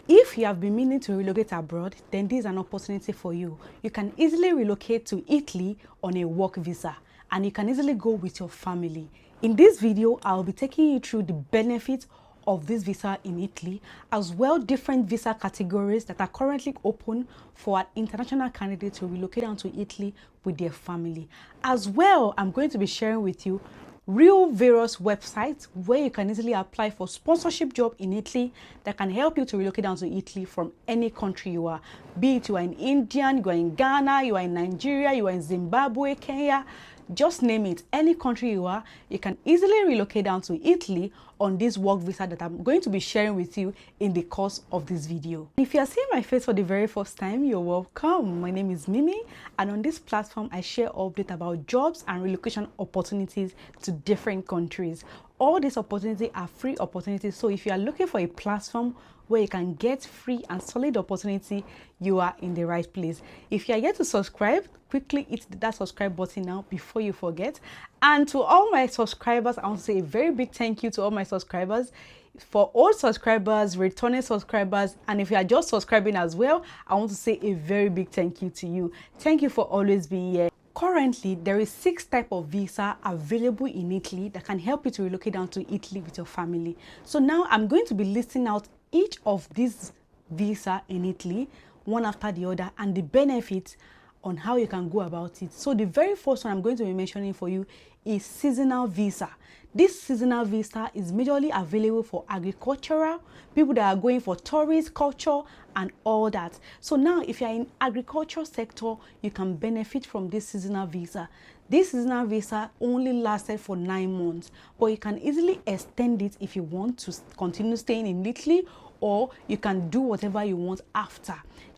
If you have been meaning to relocate abroad, then this is an opportunity for you. You can easily relocate to Italy on a work visa, and you can easily go with your family. In this video, I'll be taking you through the benefits of this visa in Italy, as well different visa categories that are currently open for an international candidate to relocate down to Italy with their family. As well, I'm going to be sharing with you real various websites where you can easily apply for sponsorship job in Italy that can help you to relocate down to Italy from any country you are. Be it you are in India, you are in Ghana, you are in Nigeria, you are in Zimbabwe, Kenya, just name it. Any country you are, you can easily relocate down to Italy on this work visa that I'm going to be sharing with you in the course of this video. If you are seeing my face for the very first time, you're welcome. My name is Mimi, and on this platform I share updates about jobs and relocation opportunities to different countries. All these opportunities are free opportunities, so if you are looking for a platform where you can get free and solid opportunity, you are in the right place. If you are yet to subscribe, quickly hit that subscribe button now before you forget. And to all my subscribers, I want to say a very big thank you to all my subscribers. For old subscribers, returning subscribers, and if you are just subscribing as well, I want to say a very big thank you to you. Thank you for always being here. Currently, there is 6 types of visa available in Italy that can help you to relocate down to Italy with your family. So now I'm going to be listing out each of these visa in Italy, one after the other, and the benefits on how you can go about it. So the very first one I'm going to be mentioning for you is seasonal visa. This seasonal visa is majorly available for agricultural, people that are going for tourist, culture, and all that. So now if you're in agriculture sector, you can benefit from this seasonal visa. This seasonal visa only lasted for 9 months, but you can easily extend it if you want to continue staying in Italy, or you can do whatever you want after.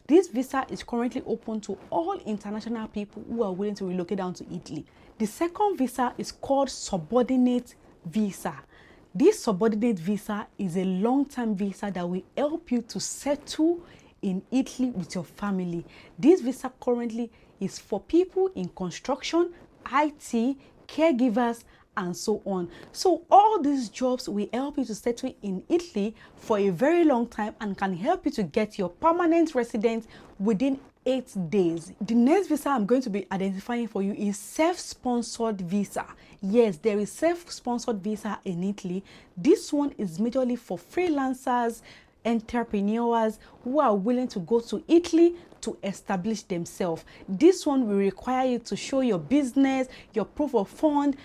This visa is currently open to all international people who are willing to relocate down to Italy. The second visa is called subordinate visa. This subordinate visa is a long-term visa that will help you to settle in Italy with your family. This visa currently is for people in construction, IT, caregivers, and so on. So all these jobs will help you to settle in Italy for a very long time and can help you to get your permanent residence within 8 days. The next visa I'm going to be identifying for you is self-sponsored visa. Yes, there is self-sponsored visa in Italy. This one is majorly for freelancers, entrepreneurs who are willing to go to Italy to establish themselves. This one will require you to show your business, your proof of fund,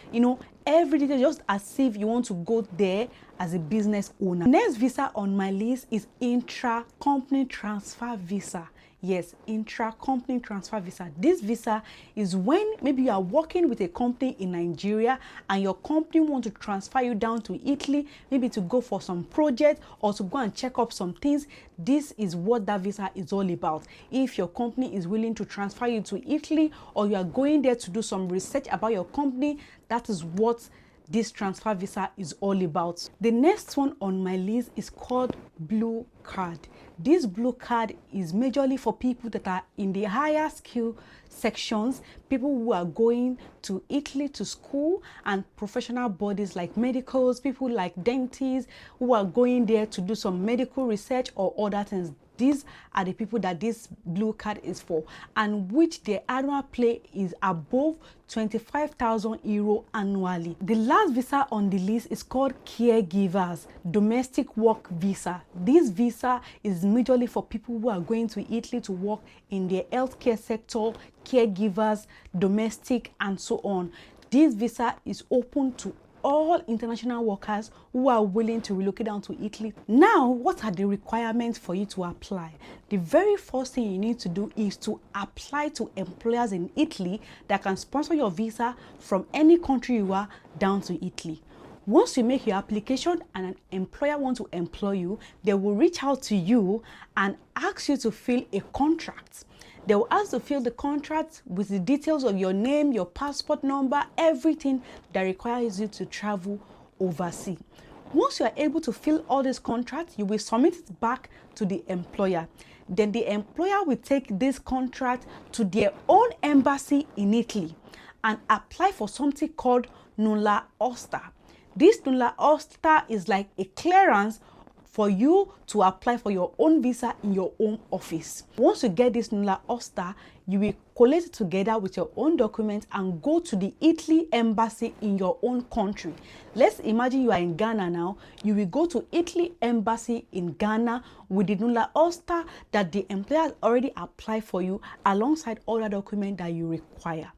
every detail, just as if you want to go there as a business owner. Next visa on my list is intra-company transfer visa. Yes, intra-company transfer visa. This visa is when maybe you are working with a company in Nigeria and your company wants to transfer you down to Italy, maybe to go for some project or to go and check up some things. This is what that visa is all about. If your company is willing to transfer you to Italy, or you are going there to do some research about your company, that is what this transfer visa is all about. The next one on my list is called blue card. This blue card is majorly for people that are in the higher skill sections, people who are going to Italy to school, and professional bodies like medicals, people like dentists who are going there to do some medical research or other things. These are the people that this blue card is for, and which their annual pay is above 25,000 euro annually. The last visa on the list is called caregivers domestic work visa. This visa is majorly for people who are going to Italy to work in the healthcare sector, caregivers, domestic, and so on. This visa is open to all international workers who are willing to relocate down to Italy. Now, what are the requirements for you to apply? The very first thing you need to do is to apply to employers in Italy that can sponsor your visa from any country you are down to Italy. Once you make your application and an employer wants to employ you, they will reach out to you and ask you to fill a contract. They will ask to fill the contract with the details of your name, your passport number, everything that requires you to travel overseas. Once you are able to fill all these contracts, you will submit it back to the employer. Then the employer will take this contract to their own embassy in Italy and apply for something called nulla osta. This nulla osta is like a clearance for you to apply for your own visa in your own office. Once you get this nulla osta, you will collate it together with your own documents and go to the Italy embassy in your own country. Let's imagine you are in Ghana now. You will go to Italy embassy in Ghana with the nulla osta that the employer has already applied for you alongside all the documents that you require.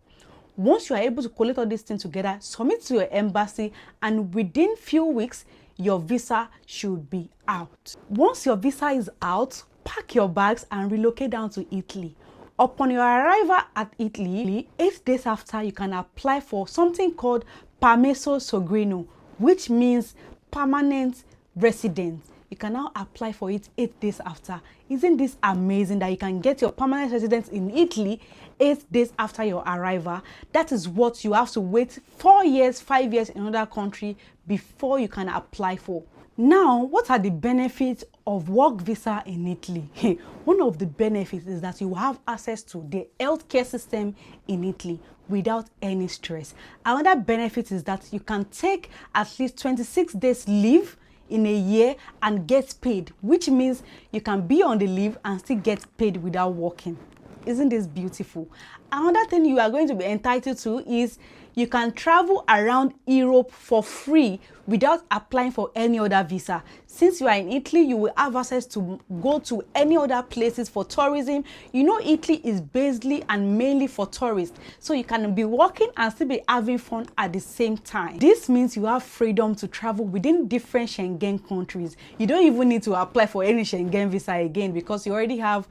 Once you are able to collect all these things together, submit to your embassy, and within few weeks, your visa should be out. Once your visa is out, pack your bags and relocate down to Italy. Upon your arrival at Italy, 8 days after, you can apply for something called permesso soggiorno, which means permanent residence. You can now apply for it 8 days after. Isn't this amazing that you can get your permanent residence in Italy 8 days after your arrival? That is what you have to wait 4 years, 5 years in another country before you can apply for. Now, what are the benefits of work visa in Italy? One of the benefits is that you have access to the healthcare system in Italy without any stress. Another benefit is that you can take at least 26 days leave in a year and get paid, which means you can be on the leave and still get paid without working. Isn't this beautiful? Another thing you are going to be entitled to is you can travel around Europe for free without applying for any other visa. Since you are in Italy, you will have access to go to any other places for tourism. You know, Italy is basically and mainly for tourists, so you can be working and still be having fun at the same time. This means you have freedom to travel within different Schengen countries. You don't even need to apply for any Schengen visa again because you already have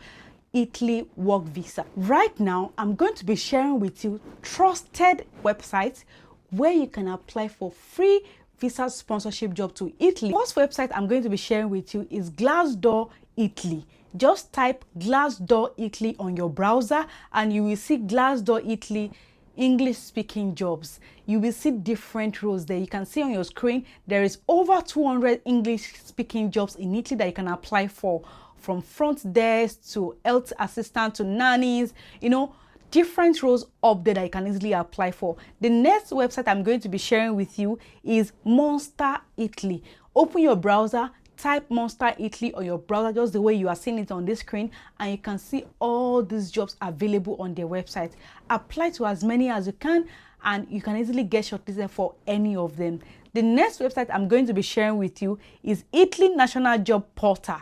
Italy work visa. Right now, I'm going to be sharing with you trusted websites where you can apply for free visa sponsorship job to Italy. The first website I'm going to be sharing with you is Glassdoor Italy. Just type Glassdoor Italy on your browser and you will see Glassdoor Italy English speaking jobs. You will see different roles there. You can see on your screen there is over 200 English speaking jobs in Italy that you can apply for, from front desk to health assistant to nannies, you know, different roles up there that you can easily apply for. The next website I'm going to be sharing with you is Monster Italy. Open your browser, type Monster Italy on your browser just the way you are seeing it on this screen, and you can see all these jobs available on their website. Apply to as many as you can and you can easily get shortlisted for any of them. The next website I'm going to be sharing with you is Italy National Job Portal.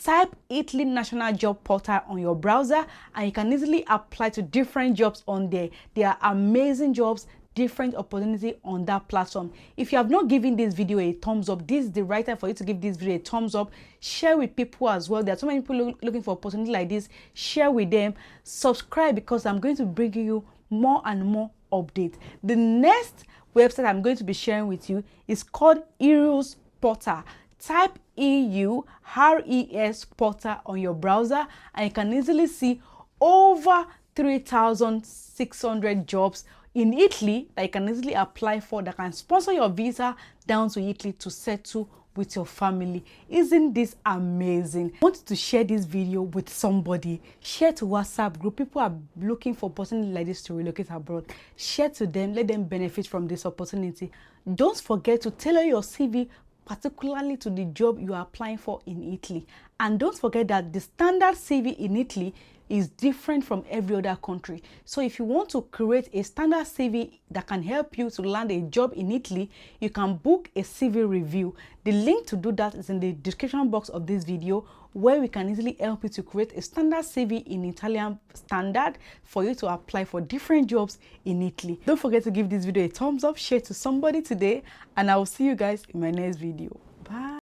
Type Italy National Job Portal on your browser and you can easily apply to different jobs on there. There are amazing jobs, different opportunity on that platform. If you have not given this video a thumbs up, this is the right time for you to give this video a thumbs up. Share with people as well. There are so many people looking for opportunity like this. Share with them. Subscribe because I'm going to bring you more and more updates. The next website I'm going to be sharing with you is called EURES Portal. Type EURES Portal on your browser and you can easily see over 3,600 jobs in Italy that you can easily apply for that can sponsor your visa down to Italy to settle with your family. Isn't this amazing? I want to share this video with somebody. Share to WhatsApp group. People are looking for opportunity like this to relocate abroad. Share to them. Let them benefit from this opportunity. Don't forget to tailor your CV particularly to the job you are applying for in Italy. And don't forget that the standard CV in Italy is different from every other country. So if you want to create a standard CV that can help you to land a job in Italy, you can book a CV review. The link to do that is in the description box of this video, where we can easily help you to create a standard CV in Italian standard for you to apply for different jobs in Italy. Don't forget to give this video a thumbs up, share to somebody today, and I will see you guys in my next video. Bye.